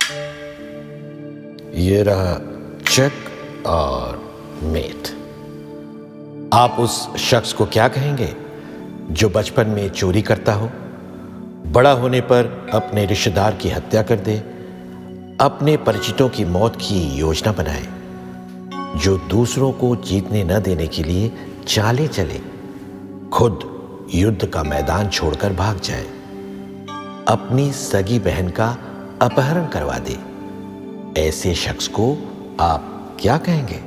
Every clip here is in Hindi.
ये रहा चेक और मेट। आप उस शख्स को क्या कहेंगे जो बचपन में चोरी करता हो, बड़ा होने पर अपने रिश्तेदार की हत्या कर दे, अपने परिचितों की मौत की योजना बनाए, जो दूसरों को जीतने न देने के लिए चाले चले, खुद युद्ध का मैदान छोड़कर भाग जाए, अपनी सगी बहन का अपहरण करवा दे, ऐसे शख्स को आप क्या कहेंगे?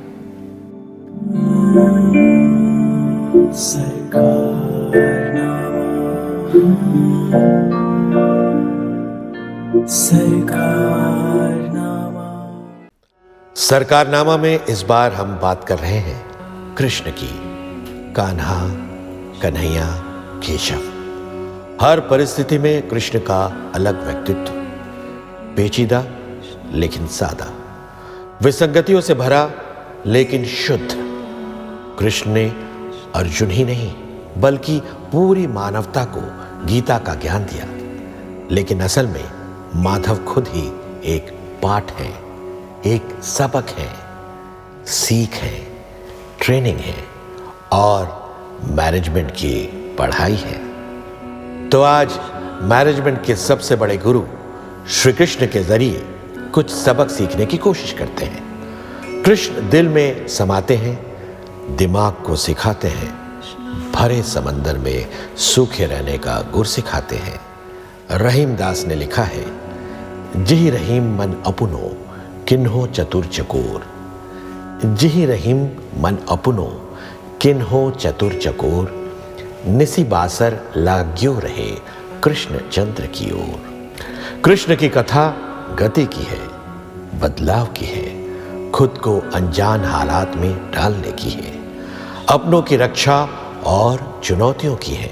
सरकारनामा में इस बार हम बात कर रहे हैं कृष्ण की। कान्हा, कन्हैया, केशव। हर परिस्थिति में कृष्ण का अलग व्यक्तित्व, पेचीदा लेकिन सादा, विसंगतियों से भरा लेकिन शुद्ध। कृष्ण ने अर्जुन ही नहीं बल्कि पूरी मानवता को गीता का ज्ञान दिया, लेकिन असल में माधव खुद ही एक पाठ है, एक सबक है, सीख है, ट्रेनिंग है और मैनेजमेंट की पढ़ाई है। तो आज मैनेजमेंट के सबसे बड़े गुरु श्री कृष्ण के जरिए कुछ सबक सीखने की कोशिश करते हैं। कृष्ण दिल में समाते हैं, दिमाग को सिखाते हैं, भरे समंदर में सूखे रहने का गुर सिखाते हैं। रहीम दास ने लिखा है, जिहि रहीम मन अपुनो किन्हो चतुर चकोर। जिहि रहीम मन अपुनो किन्हो चतुर चकोर, निसी बासर लाग्यो रहे कृष्ण चंद्र की ओर। कृष्ण की कथा गति की है, बदलाव की है, खुद को अनजान हालात में डालने की है, अपनों की रक्षा और चुनौतियों की है।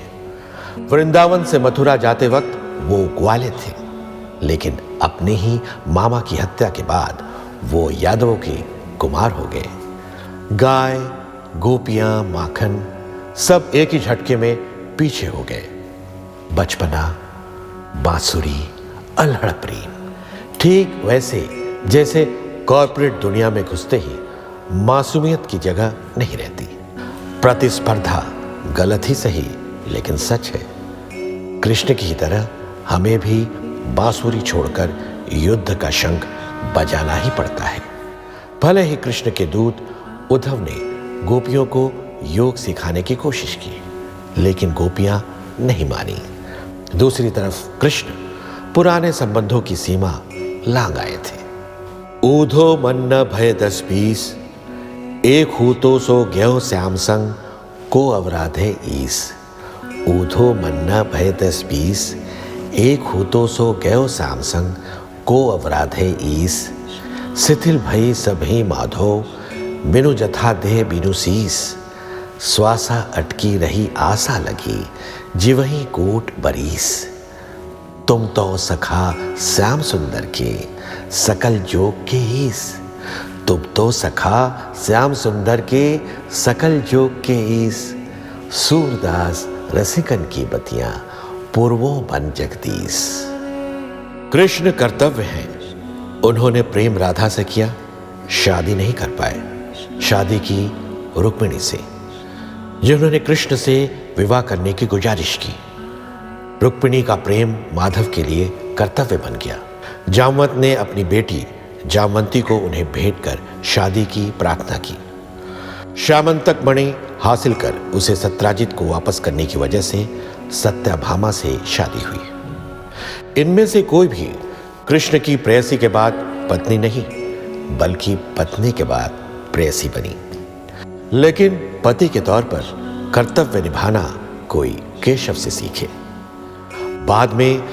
वृंदावन से मथुरा जाते वक्त वो ग्वाले थे, लेकिन अपने ही मामा की हत्या के बाद वो यादवों के कुमार हो गए। गाय, गोपियां, माखन सब एक ही झटके में पीछे हो गए। बचपना, बांसुरी, अल्हड़ प्रेम, ठीक वैसे जैसे कॉर्पोरेट दुनिया में घुसते ही मासूमियत की जगह नहीं रहती। प्रतिस्पर्धा गलत ही सही लेकिन सच है। कृष्ण की तरह हमें भी बांसुरी छोड़कर युद्ध का शंख बजाना ही पड़ता है। भले ही कृष्ण के दूत उद्धव ने गोपियों को योग सिखाने की कोशिश की, लेकिन गोपियां नहीं मानी। दूसरी तरफ कृष्ण पुराने संबंधों की सीमा लांग आए थे। ऊधो मन न भय 10-20, एक हूँ तो सो ग्यो श्याम संग, को अवराधे ईस। ऊधो मन न भय 10-20, एक हूँ तो सो ग्यो श्याम संग, को अवराधे ईस। शिथिल भई सभी माधो, बिनु जथा देह बिनु शीस। श्वासा अटकी रही आशा लगी, जिवही कोट बरीस। तुम तो सखा श्याम सुंदर के, सकल जोग के ईस। तुम तो सखा श्याम सुंदर के, सकल जोग के ईस। सूरदास रसिकन की बतियां, पूर्वों बन जगदीश। कृष्ण कर्तव्य हैं। उन्होंने प्रेम राधा से किया, शादी नहीं कर पाए। शादी की रुक्मिणी से, जिन्होंने कृष्ण से विवाह करने की गुजारिश की। रुक्मिणी का प्रेम माधव के लिए कर्तव्य बन गया। जामवंत ने अपनी बेटी जामवंती को उन्हें भेंट कर शादी की प्रार्थना की। श्यामंतक मणि हासिल कर उसे सत्राजित को वापस करने की वजह से सत्यभामा से शादी हुई। इनमें से कोई भी कृष्ण की प्रेयसी के बाद पत्नी नहीं, बल्कि पत्नी के बाद प्रेयसी बनी। लेकिन पति के तौर पर कर्तव्य निभाना कोई केशव से सीखे। बाद में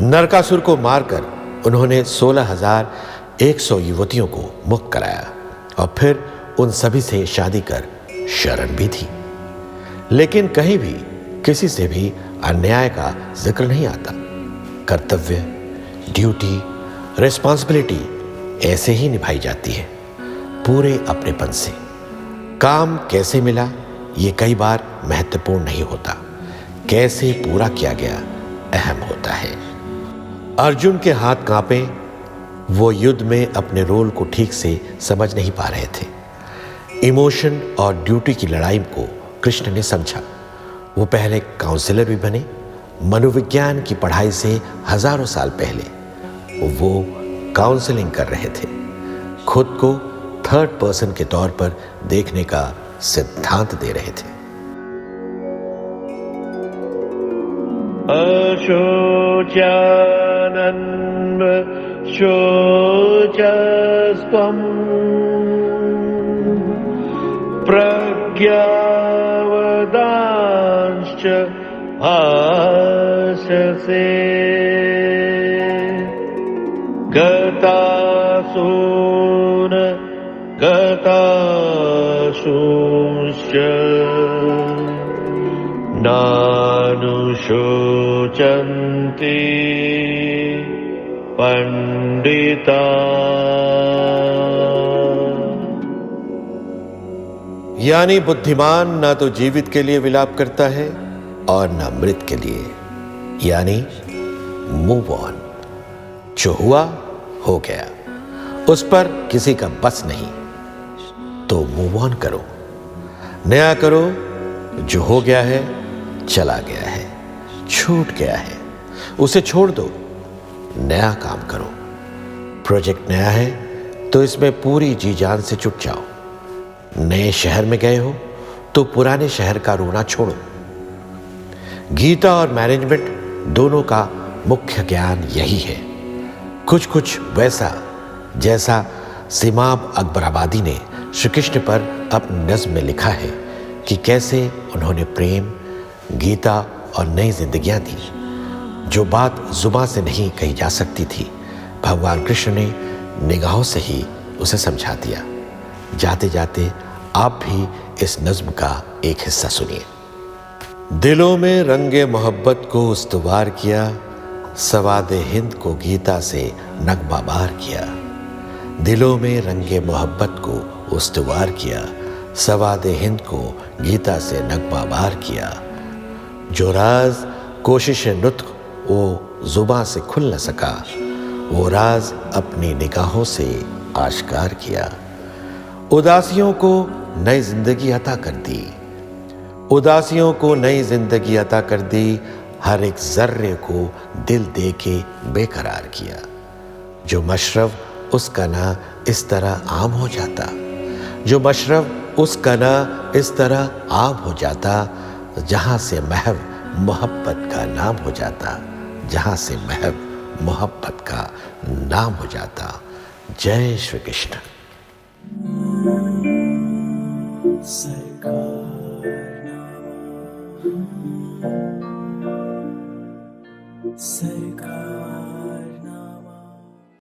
नरकासुर को मारकर उन्होंने 16,100 युवतियों को मुक्त कराया और फिर उन सभी से शादी कर शरण भी थी। लेकिन कहीं भी किसी से भी अन्याय का जिक्र नहीं आता। कर्तव्य, ड्यूटी, रिस्पॉन्सिबिलिटी ऐसे ही निभाई जाती है, पूरे अपनेपन से। काम कैसे मिला ये कई बार महत्वपूर्ण नहीं होता, कैसे पूरा किया गया अहम होता है। अर्जुन के हाथ कांपे, वो युद्ध में अपने रोल को ठीक से समझ नहीं पा रहे थे। इमोशन और ड्यूटी की लड़ाई को कृष्ण ने समझा। वो पहले काउंसलर भी बने। मनोविज्ञान की पढ़ाई से हजारों साल पहले वो काउंसलिंग कर रहे थे। खुद को थर्ड पर्सन के तौर पर देखने का सिद्धांत दे रहे थे। अशोचानन्व शोचस्त्वम् प्रज्ञावदांश्च भाषसे गतासून गतासूंश्च नानुशोचन्ति पंडिता। यानी बुद्धिमान ना तो जीवित के लिए विलाप करता है और ना मृत के लिए, यानी मूव ऑन। जो हुआ हो गया, उस पर किसी का बस नहीं, तो मूव ऑन करो, नया करो। जो हो गया है, चला गया है, छूट गया है, उसे छोड़ दो, नया काम करो। प्रोजेक्ट नया है तो इसमें पूरी जी जान से जुट जाओ। नए शहर में गए हो तो पुराने शहर का रोना छोड़ो। गीता और मैनेजमेंट दोनों का मुख्य ज्ञान यही है। कुछ कुछ वैसा जैसा सिमाब अकबराबादी ने श्री कृष्ण पर अपनी नज्म में लिखा है कि कैसे उन्होंने प्रेम, गीता और नई जिंदगियां दी। जो बात जुबान से नहीं कही जा सकती थी, भगवान कृष्ण ने निगाहों से ही उसे समझा दिया। जाते जाते आप भी इस नज्म का एक हिस्सा सुनिए। दिलों में रंगे मोहब्बत को उस्तवार किया, सवादे हिंद को गीता से नगमाबार किया। दिलों में रंगे मोहब्बत को उस्तवार किया, सवादे हिंद को गीता से नगमाबार किया। जो राज कोशिश नुत्क वो जुबां से खुल न सका, वो राज अपनी निगाहों से आश्कार किया। उदासियों को नई जिंदगी अता कर दी, उदासियों को नई जिंदगी अता कर दी। हर एक जर्रे को दिल दे के बेकरार किया। जो मशरब उसका ना इस तरह आम हो जाता, जो मशरब उसका ना इस तरह आम हो जाता। जहां से महव मोहब्बत का नाम हो जाता, जहां से महव मोहब्बत का नाम हो जाता। जय श्री कृष्ण। सरकार